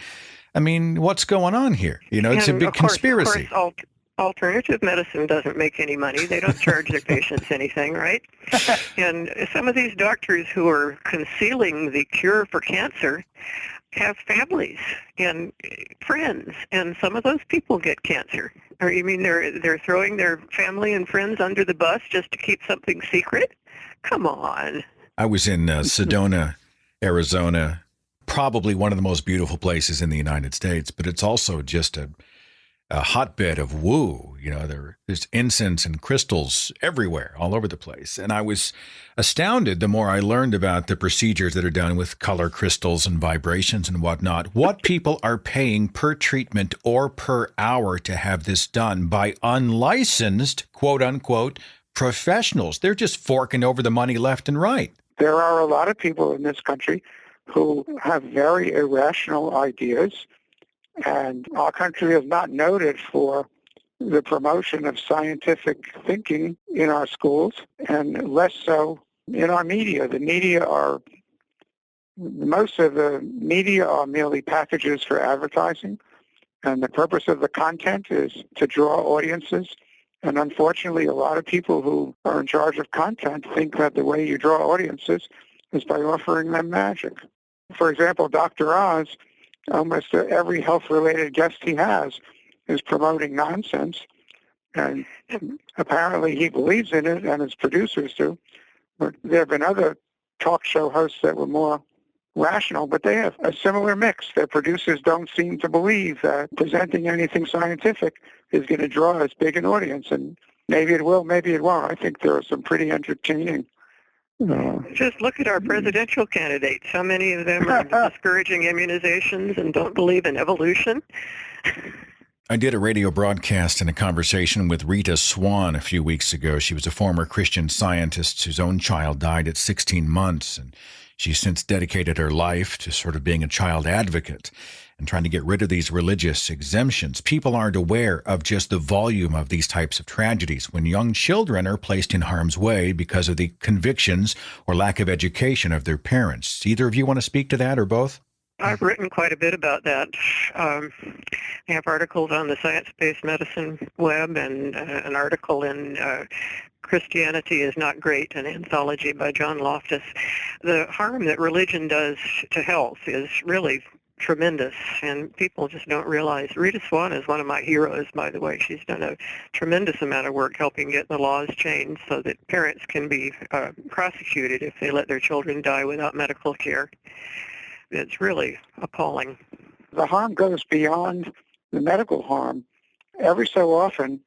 I mean, what's going on here? It's a big conspiracy.
Of course, alternative medicine doesn't make any money. They don't charge their patients anything, right? And some of these doctors who are concealing the cure for cancer have families and friends, and some of those people get cancer. Or you mean they're throwing their family and friends under the bus just to keep something secret? Come on.
I was in Sedona, Arizona, probably one of the most beautiful places in the United States, but it's also just a hotbed of woo. There's incense and crystals everywhere, all over the place. And I was astounded the more I learned about the procedures that are done with color crystals and vibrations and whatnot, what people are paying per treatment or per hour to have this done by unlicensed, quote unquote, professionals. They're just forking over the money left and right.
There are a lot of people in this country who have very irrational ideas. And our country is not noted for the promotion of scientific thinking in our schools, and less so in our media. Most of the media are merely packages for advertising, and the purpose of the content is to draw audiences. And unfortunately, a lot of people who are in charge of content think that the way you draw audiences is by offering them magic. For example, Dr. Oz, almost every health-related guest he has is promoting nonsense, And apparently he believes in it, and his producers do. But there have been other talk show hosts that were more rational, but they have a similar mix. Their producers don't seem to believe that presenting anything scientific is going to draw as big an audience, and maybe it will, maybe it won't. I think there are some pretty entertaining.
Just look at our presidential candidates. How many of them are discouraging immunizations and don't believe in evolution?
I did a radio broadcast and a conversation with Rita Swan a few weeks ago. She was a former Christian scientist whose own child died at 16 months, and she's since dedicated her life to sort of being a child advocate and trying to get rid of these religious exemptions. People aren't aware of just the volume of these types of tragedies when young children are placed in harm's way because of the convictions or lack of education of their parents. Either of you want to speak to that, or both?
I've written quite a bit about that. I have articles on the Science-Based Medicine web and an article in Christianity is Not Great, an anthology by John Loftus. The harm that religion does to health is really tremendous, and people just don't realize. Rita Swan is one of my heroes, by the way. She's done a tremendous amount of work helping get the laws changed so that parents can be prosecuted if they let their children die without medical care. It's really appalling.
The harm goes beyond the medical harm. Every so often,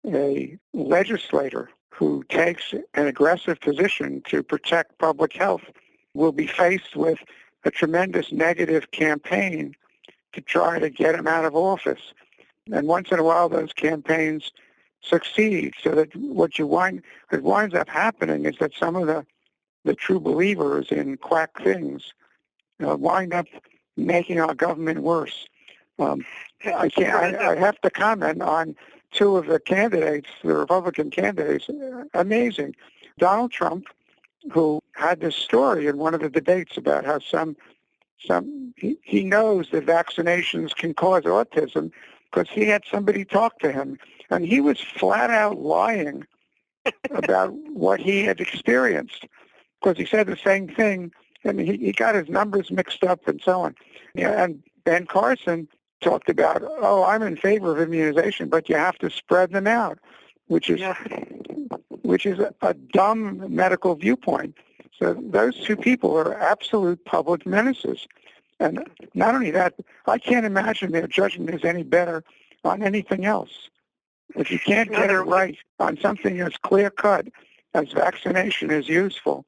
a legislator who takes an aggressive position to protect public health will be faced with a tremendous negative campaign to try to get him out of office. And once in a while, those campaigns succeed, so that what winds up happening is that some of the true believers in quack things wind up making our government worse. I have to comment on two of the candidates, the Republican candidates. Amazing. Donald Trump, who had this story in one of the debates about how he knows that vaccinations can cause autism because he had somebody talk to him, and he was flat out lying about what he had experienced, because he said the same thing. I mean, he got his numbers mixed up and so on. Yeah, and Ben Carson talked about, I'm in favor of immunization, but you have to spread them out, which is a dumb medical viewpoint. So those two people are absolute public menaces. And not only that, I can't imagine their judgment is any better on anything else. If you can't get it right on something as clear-cut as vaccination is useful,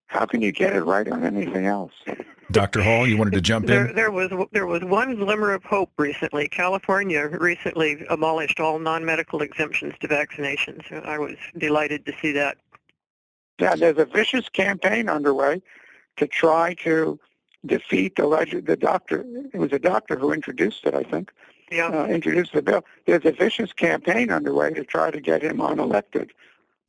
how can you get it right on anything else?
Dr. Hall, you wanted to jump in?
There was one glimmer of hope recently. California recently abolished all non-medical exemptions to vaccinations. I was delighted to see that.
Yeah, there's a vicious campaign underway to try to defeat the doctor. It was a doctor who introduced it, I think.
Yeah.
Introduced the bill. There's a vicious campaign underway to try to get him unelected.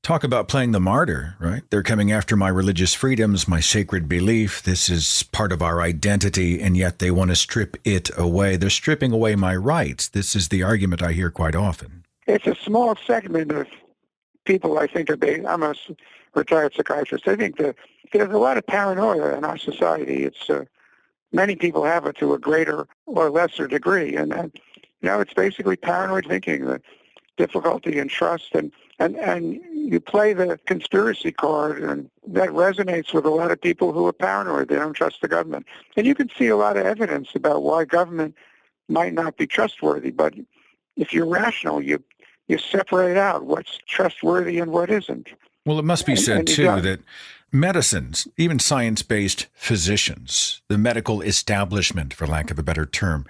Talk about playing the martyr, right? They're coming after my religious freedoms, my sacred belief. This is part of our identity, and yet they want to strip it away. They're stripping away my rights. This is the argument I hear quite often.
It's a small segment of people, I think, I'm a retired psychiatrist. I think that there's a lot of paranoia in our society. It's many people have it to a greater or lesser degree, and it's basically paranoid thinking, the difficulty in trust, and you play the conspiracy card, and that resonates with a lot of people who are paranoid. They don't trust the government. And you can see a lot of evidence about why government might not be trustworthy, but if you're rational, you separate out what's trustworthy and what isn't.
Well, it must be said, too, that medicines, even science-based physicians, the medical establishment, for lack of a better term,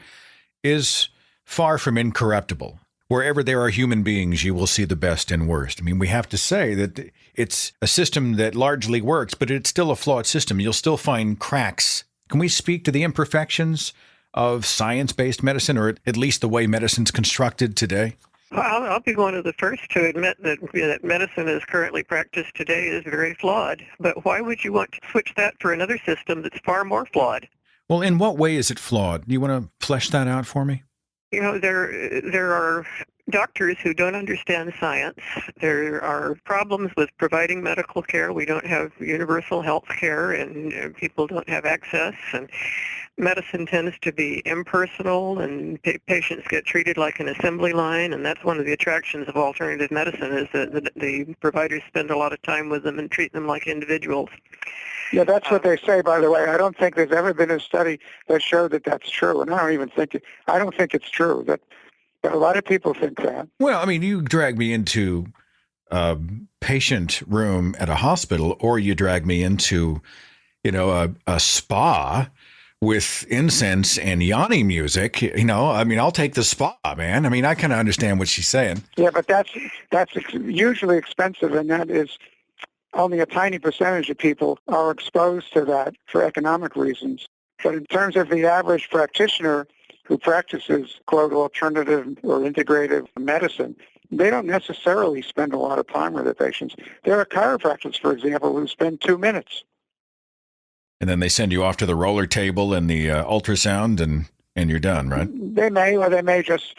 is far from incorruptible. Wherever there are human beings, you will see the best and worst. I mean, we have to say that it's a system that largely works, but it's still a flawed system. You'll still find cracks. Can we speak to the imperfections of science-based medicine, or at least the way medicine's constructed today?
I'll be one of the first to admit that medicine as currently practiced today is very flawed. But why would you want to switch that for another system that's far more flawed?
Well, in what way is it flawed? Do you want to flesh that out for me?
There are doctors who don't understand science. There are problems with providing medical care. We don't have universal health care, and people don't have access. And medicine tends to be impersonal, and patients get treated like an assembly line. And that's one of the attractions of alternative medicine, is that the providers spend a lot of time with them and treat them like individuals.
Yeah, that's what they say, by the way. I don't think there's ever been a study that showed that that's true, and I don't think it's true. But a lot of people think that.
Well, I mean, you drag me into a patient room at a hospital, or you drag me into, a spa with incense and yanni music. I mean, I'll take the spa, man. I mean, I kind of understand what she's saying.
Yeah, but that's usually expensive, and that is only a tiny percentage of people are exposed to that for economic reasons. But in terms of the average practitioner who practices, quote, alternative or integrative medicine, they don't necessarily spend a lot of time with their patients. There are chiropractors, for example, who spend 2 minutes.
And then they send you off to the roller table and the ultrasound, and you're done, right?
They may just,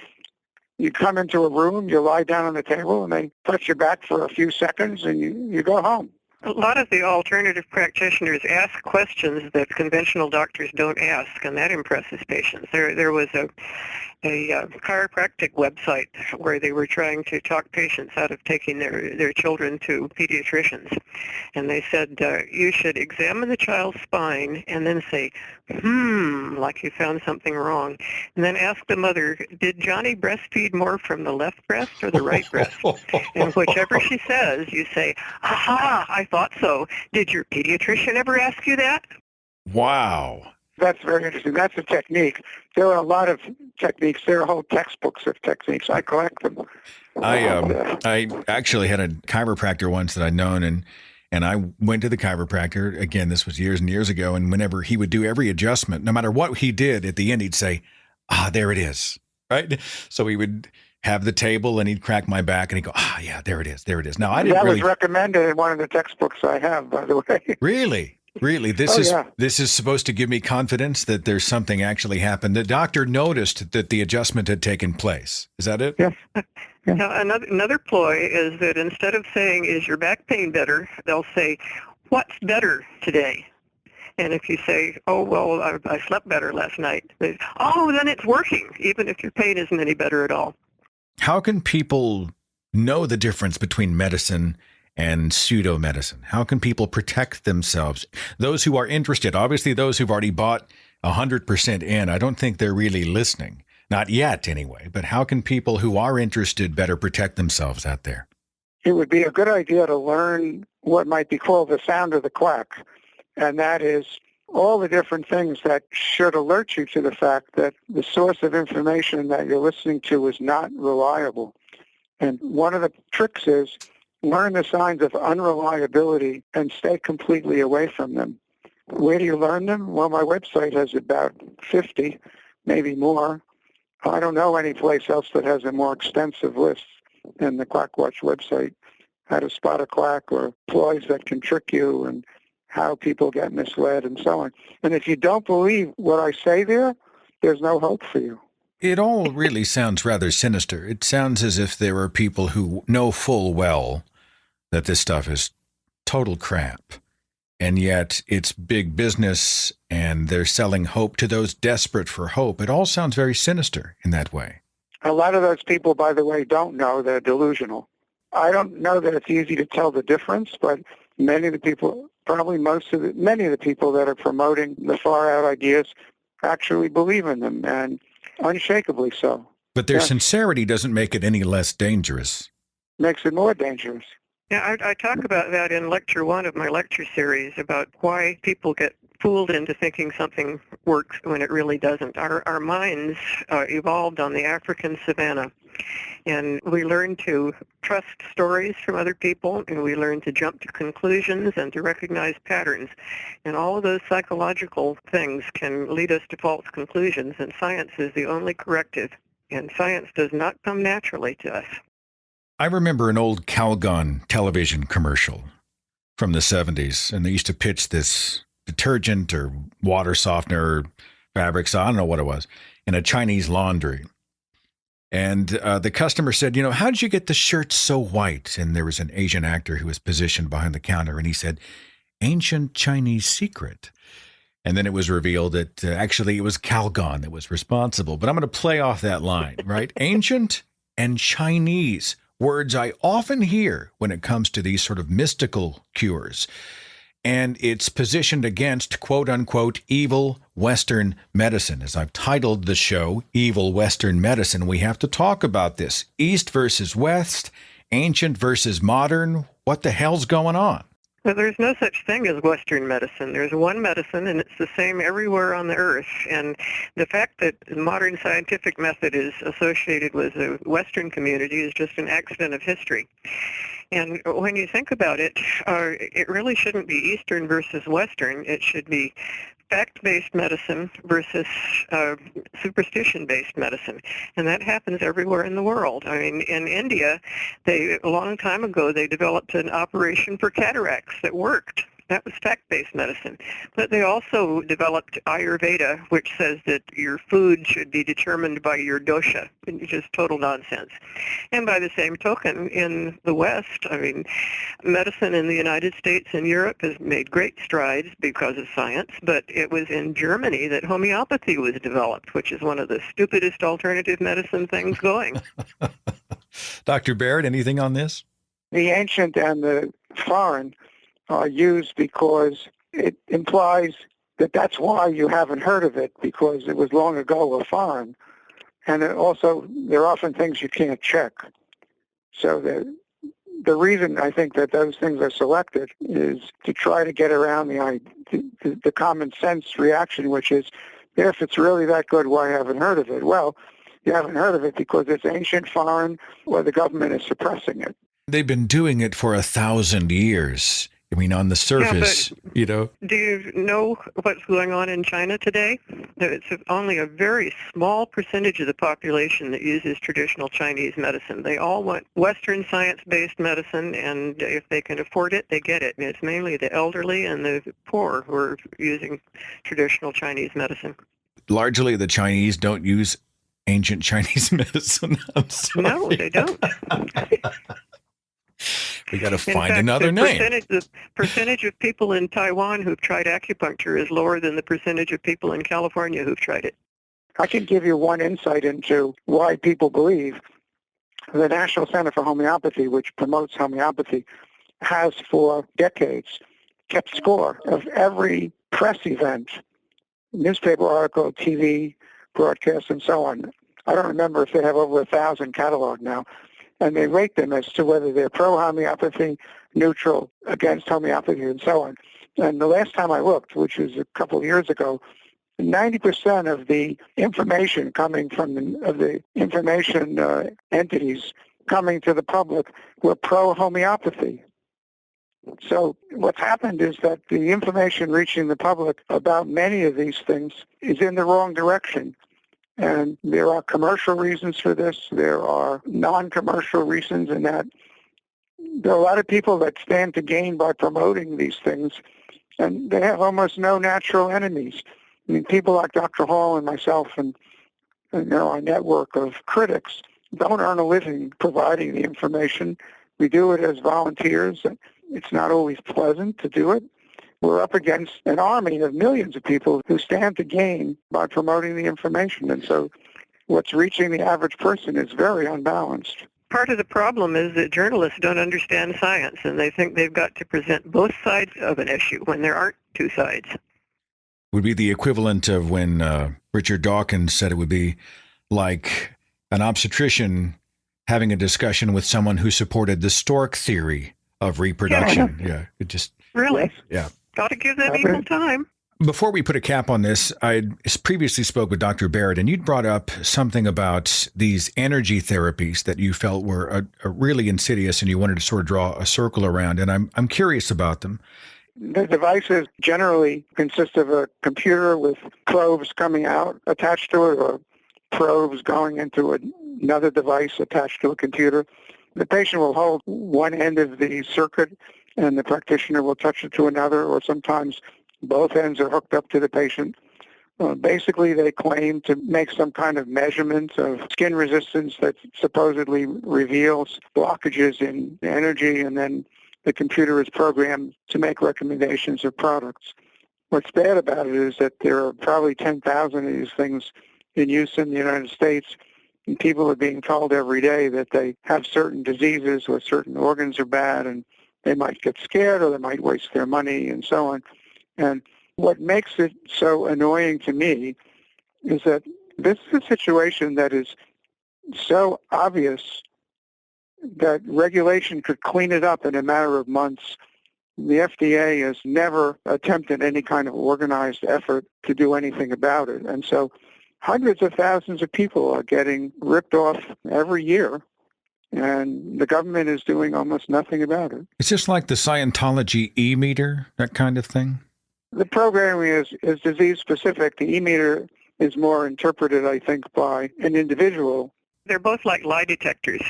you come into a room, you lie down on the table, and they touch your back for a few seconds, and you go home.
A lot of the alternative practitioners ask questions that conventional doctors don't ask, and that impresses patients. There was a chiropractic website where they were trying to talk patients out of taking their children to pediatricians. And they said, you should examine the child's spine and then say, like you found something wrong. And then ask the mother, did Johnny breastfeed more from the left breast or the right breast? And whichever she says, you say, aha, I thought so. Did your pediatrician ever ask you that?
Wow.
That's very interesting. That's a technique. There are a lot of techniques. There are whole textbooks of techniques. I collect them.
I actually had a chiropractor once that I'd known, and I went to the chiropractor. Again, this was years and years ago, and whenever he would do every adjustment, no matter what he did, at the end he'd say, there it is. Right? So he would have the table, and he'd crack my back, and he'd go, yeah, there it is. There it is. Now, I didn't
That
really...
was recommended in one of the textbooks I have, by the way.
Really? Really? This is supposed to give me confidence that there's something actually happened. The doctor noticed that the adjustment had taken place. Is that it?
Yes. Yeah.
Now, another ploy is that instead of saying, is your back pain better, they'll say, what's better today? And if you say, oh, well, I slept better last night, then it's working, even if your pain isn't any better at all.
How can people know the difference between medicine and pseudo-medicine? How can people protect themselves? Those who are interested, obviously those who've already bought 100% in, I don't think they're really listening. Not yet, anyway. But how can people who are interested better protect themselves out there?
It would be a good idea to learn what might be called the sound of the quack. And that is all the different things that should alert you to the fact that the source of information that you're listening to is not reliable. And one of the tricks is learn the signs of unreliability and stay completely away from them. Where do you learn them? Well, my website has about 50, maybe more. I don't know any place else that has a more extensive list than the Quackwatch website, how to spot a quack or ploys that can trick you and how people get misled and so on. And if you don't believe what I say there's no hope for you.
It all really sounds rather sinister. It sounds as if there are people who know full well that this stuff is total crap, and yet it's big business, and they're selling hope to those desperate for hope. It all sounds very sinister in that way.
A lot of those people, by the way, don't know they're delusional. I don't know that it's easy to tell the difference, but many of the people, many of the people that are promoting the far-out ideas actually believe in them, and unshakably so.
But their sincerity doesn't make it any less dangerous.
Makes it more dangerous.
Yeah, I talk about that in Lecture 1 of my lecture series, about why people get fooled into thinking something works when it really doesn't. Our minds evolved on the African savanna, and we learn to trust stories from other people, and we learn to jump to conclusions and to recognize patterns. And all of those psychological things can lead us to false conclusions, and science is the only corrective. And science does not come naturally to us.
I remember an old Calgon television commercial from the 70s, and they used to pitch this detergent or water softener or fabrics, I don't know what it was, in a Chinese laundry. And the customer said, how did you get the shirt so white? And there was an Asian actor who was positioned behind the counter, and he said, ancient Chinese secret. And then it was revealed that actually it was Calgon that was responsible. But I'm going to play off that line, right? Ancient and Chinese, words I often hear when it comes to these sort of mystical cures. And it's positioned against, quote unquote, evil Western medicine. As I've titled the show, Evil Western Medicine, we have to talk about this. East versus West, ancient versus modern. What the hell's going on?
Well, there's no such thing as Western medicine. There's one medicine, and it's the same everywhere on the earth. And the fact that the modern scientific method is associated with the Western community is just an accident of history. And when you think about it, it really shouldn't be Eastern versus Western. It should be fact-based medicine versus superstition-based medicine. And that happens everywhere in the world. I mean, in India, a long time ago, they developed an operation for cataracts that worked. That was fact-based medicine. But they also developed Ayurveda, which says that your food should be determined by your dosha, which is total nonsense. And by the same token, in the West, I mean, medicine in the United States and Europe has made great strides because of science, but it was in Germany that homeopathy was developed, which is one of the stupidest alternative medicine things going.
Dr. Baird, anything on this?
The ancient and the foreign are used because it implies that that's why you haven't heard of it, because it was long ago or foreign. And also, they're often things you can't check. So the reason I think that those things are selected is to try to get around the common sense reaction, which is, if it's really that good, why haven't heard of it? Well, you haven't heard of it because it's ancient, foreign, or the government is suppressing it.
They've been doing it for 1,000 years. I mean, on the surface,
Do you know what's going on in China today? It's only a very small percentage of the population that uses traditional Chinese medicine. They all want Western science-based medicine, and if they can afford it, they get it. And it's mainly the elderly and the poor who are using traditional Chinese medicine.
Largely, the Chinese don't use ancient Chinese medicine. I'm sorry.
No, they don't.
We got to find
fact,
another name.
The percentage of people in Taiwan who've tried acupuncture is lower than the percentage of people in California who've tried it.
I can give you one insight into why people believe. The National Center for Homeopathy, which promotes homeopathy, has for decades kept score of every press event, newspaper article, TV, broadcast, and so on. I don't remember if they have over 1,000 cataloged now. And they rate them as to whether they're pro-homeopathy, neutral, against homeopathy, and so on. And the last time I looked, which was a couple of years ago, 90% of the information coming from the information entities coming to the public were pro-homeopathy. So what's happened is that the information reaching the public about many of these things is in the wrong direction. And there are commercial reasons for this. There are non-commercial reasons in that there are a lot of people that stand to gain by promoting these things, and they have almost no natural enemies. I mean, people like Dr. Hall and myself and our network of critics don't earn a living providing the information. We do it as volunteers. It's not always pleasant to do it. We're up against an army of millions of people who stand to gain by promoting the information. And so what's reaching the average person is very unbalanced.
Part of the problem is that journalists don't understand science, and they think they've got to present both sides of an issue when there aren't two sides.
Would be the equivalent of when Richard Dawkins said it would be like an obstetrician having a discussion with someone who supported the stork theory of reproduction. Yeah, it just...
Really?
Yeah.
Got to give them equal time.
Before we put a cap on this, I previously spoke with Dr. Barrett, and you'd brought up something about these energy therapies that you felt were really insidious, and you wanted to sort of draw a circle around, and I'm curious about them.
The devices generally consist of a computer with probes coming out attached to it, or probes going into another device attached to a computer. The patient will hold one end of the circuit, and the practitioner will touch it to another, or sometimes both ends are hooked up to the patient. Basically, they claim to make some kind of measurement of skin resistance that supposedly reveals blockages in energy, and then the computer is programmed to make recommendations of products. What's bad about it is that there are probably 10,000 of these things in use in the United States, and people are being told every day that they have certain diseases or certain organs are bad, and they might get scared or they might waste their money and so on. And what makes it so annoying to me is that this is a situation that is so obvious that regulation could clean it up in a matter of months. The FDA has never attempted any kind of organized effort to do anything about it. And so hundreds of thousands of people are getting ripped off every year, and the government is doing almost nothing about it.
It's just like the Scientology e-meter, that kind of thing?
The programming is disease-specific. The e-meter is more interpreted, I think, by an individual.
They're both like lie detectors.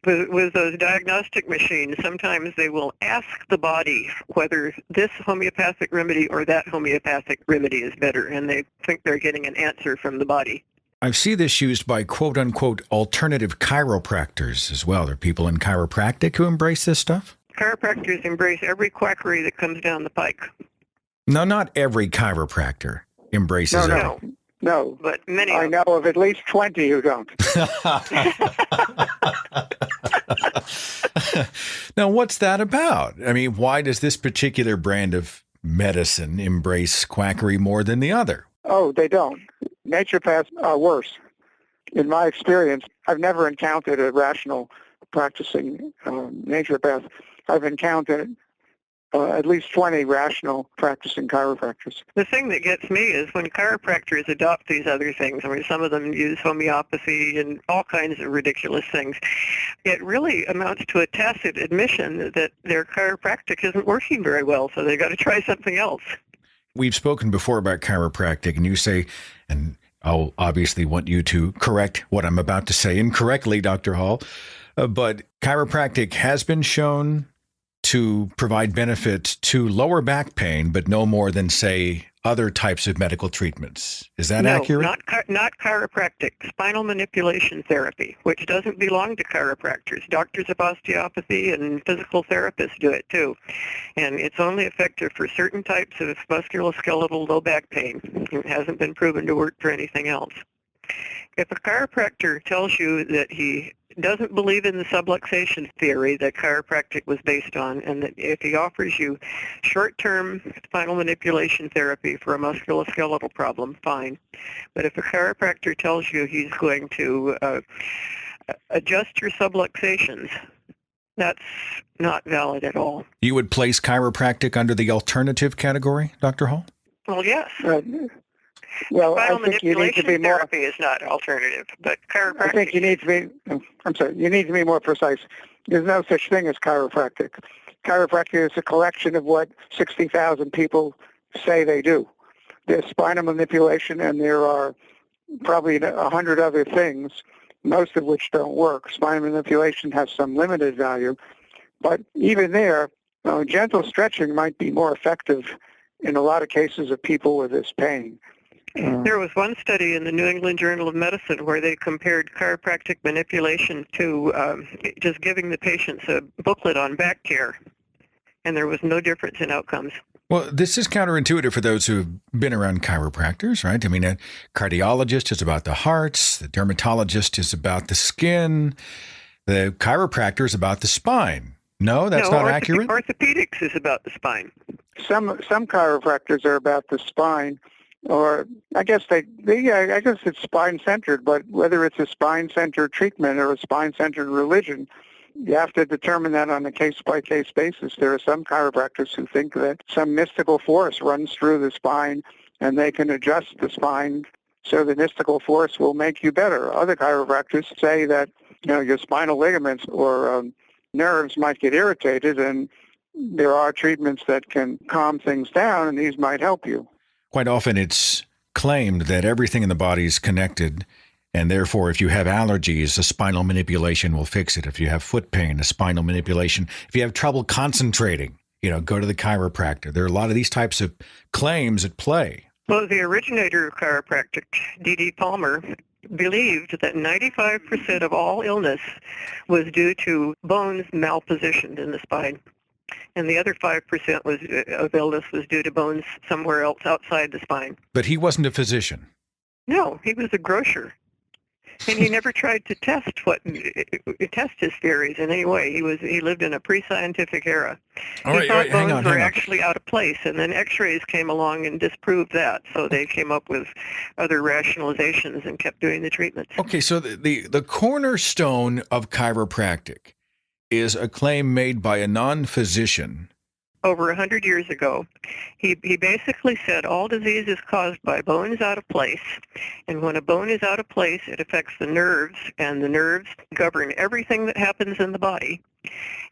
With those diagnostic machines, sometimes they will ask the body whether this homeopathic remedy or that homeopathic remedy is better, and they think they're getting an answer from the body.
I see this used by quote-unquote alternative chiropractors as well. There are people in chiropractic who embrace this stuff?
Chiropractors embrace every quackery that comes down the pike.
No, not every chiropractor embraces it.
No,
but many.
I know of at least 20 who don't.
Now, what's that about? I mean, why does this particular brand of medicine embrace quackery more than the other?
Oh, they don't. Naturopaths are worse. In my experience, I've never encountered a rational practicing naturopath. I've encountered at least 20 rational practicing chiropractors.
The thing that gets me is when chiropractors adopt these other things. I mean, some of them use homeopathy and all kinds of ridiculous things. It really amounts to a tacit admission that their chiropractic isn't working very well, so they've got to try something else.
We've spoken before about chiropractic, and you say, and I'll obviously want you to correct what I'm about to say incorrectly, Dr. Hall, but chiropractic has been shown to provide benefit to lower back pain, but no more than, say, other types of medical treatments. Is that accurate?
Not chiropractic. Spinal manipulation therapy, which doesn't belong to chiropractors. Doctors of osteopathy and physical therapists do it too. And it's only effective for certain types of musculoskeletal low back pain. It hasn't been proven to work for anything else. If a chiropractor tells you that he doesn't believe in the subluxation theory that chiropractic was based on, and that if he offers you short-term spinal manipulation therapy for a musculoskeletal problem, fine. But if a chiropractor tells you he's going to adjust your subluxations, that's not valid at all.
You would place chiropractic under the alternative category, Dr. Hall?
Well, yes.
Well,
Spinal
I think you need to be more.
therapy is not alternative, but chiropractic.
I think you need to be. I'm sorry. You need to be more precise. There's no such thing as chiropractic. Chiropractic is a collection of what 60,000 people say they do. There's spinal manipulation, and there are probably 100 other things, most of which don't work. Spinal manipulation has some limited value, but even there, gentle stretching might be more effective in a lot of cases of people with this pain.
There was one study in the New England Journal of Medicine where they compared chiropractic manipulation to just giving the patients a booklet on back care, and there was no difference in outcomes.
Well, this is counterintuitive for those who've been around chiropractors, right? I mean, a cardiologist is about the heart, the dermatologist is about the skin, the chiropractor is about the spine. No, that's not accurate?
Orthopedics is about the spine.
Some chiropractors are about the spine. Or I guess I guess it's spine-centered, but whether it's a spine-centered treatment or a spine-centered religion, you have to determine that on a case-by-case basis. There are some chiropractors who think that some mystical force runs through the spine and they can adjust the spine so the mystical force will make you better. Other chiropractors say that your spinal ligaments or nerves might get irritated, and there are treatments that can calm things down, and these might help you.
Quite often it's claimed that everything in the body is connected, and therefore if you have allergies, a spinal manipulation will fix it. If you have foot pain, a spinal manipulation. If you have trouble concentrating, go to the chiropractor. There are a lot of these types of claims at play.
Well, the originator of chiropractic, D.D. Palmer, believed that 95% of all illness was due to bones malpositioned in the spine. And the other 5% of illness was due to bones somewhere else outside the spine.
But he wasn't a physician.
No, he was a grocer. And he never tried to test his theories in any way. He lived in a pre-scientific era.
All right,
he thought
hang
bones
on.
were actually out of place, and then X-rays came along and disproved that. So they came up with other rationalizations and kept doing the treatments.
Okay, so the cornerstone of chiropractic is a claim made by a non-physician.
Over 100 years ago, he basically said all disease is caused by bones out of place, and when a bone is out of place, it affects the nerves, and the nerves govern everything that happens in the body,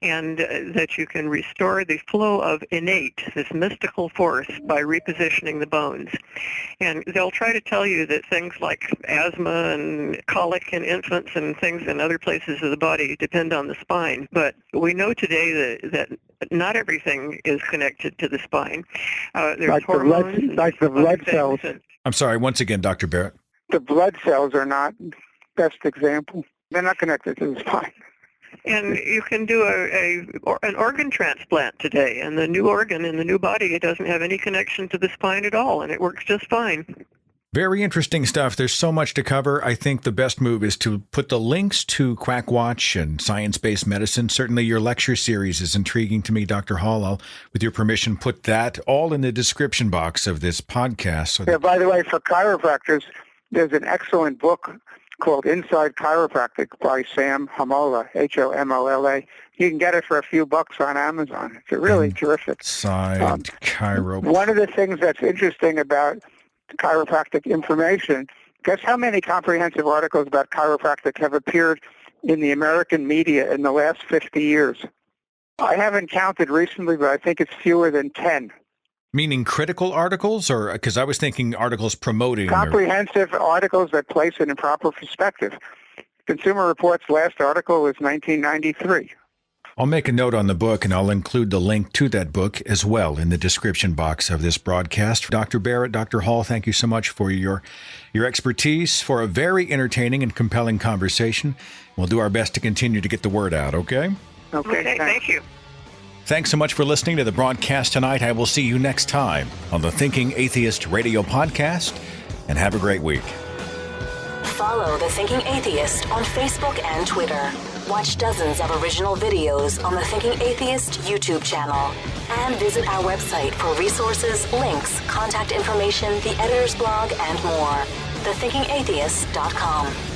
and that you can restore the flow of innate, this mystical force, by repositioning the bones. And they'll try to tell you that things like asthma and colic in infants and things in other places of the body depend on the spine, but we know today that not everything is connected to the spine. There's
like
hormones,
the blood cells.
I'm sorry, once again, Dr. Barrett.
The blood cells are not best example. They're not connected to the spine.
And you can do an organ transplant today, and the new organ in the new body, it doesn't have any connection to the spine at all, and it works just fine.
Very interesting stuff. There's so much to cover. I think the best move is to put the links to Quackwatch and science-based medicine. Certainly your lecture series is intriguing to me, Dr. Hall. I'll, with your permission, put that all in the description box of this podcast. So
yeah, by the way, for chiropractors, there's an excellent book called Inside Chiropractic by Sam Homola, H-O-M-O-L-A. You can get it for a few bucks on Amazon. It's really terrific.
Inside Chiropractic.
One of the things that's interesting about chiropractic information, guess how many comprehensive articles about chiropractic have appeared in the American media in the last 50 years? I haven't counted recently, but I think it's fewer than 10.
Meaning critical articles, or because I was thinking articles promoting
comprehensive articles that place it in proper perspective. Consumer Reports' last article was 1993.
I'll make a note on the book, and I'll include the link to that book as well in the description box of this broadcast. Dr. Barrett, Dr. Hall, thank you so much for your expertise, for a very entertaining and compelling conversation. We'll do our best to continue to get the word out, okay?
Okay, thank you.
Thanks so much for listening to the broadcast tonight. I will see you next time on the Thinking Atheist radio podcast, and have a great week.
Follow The Thinking Atheist on Facebook and Twitter. Watch dozens of original videos on the Thinking Atheist YouTube channel. And visit our website for resources, links, contact information, the editor's blog, and more. thethinkingatheist.com.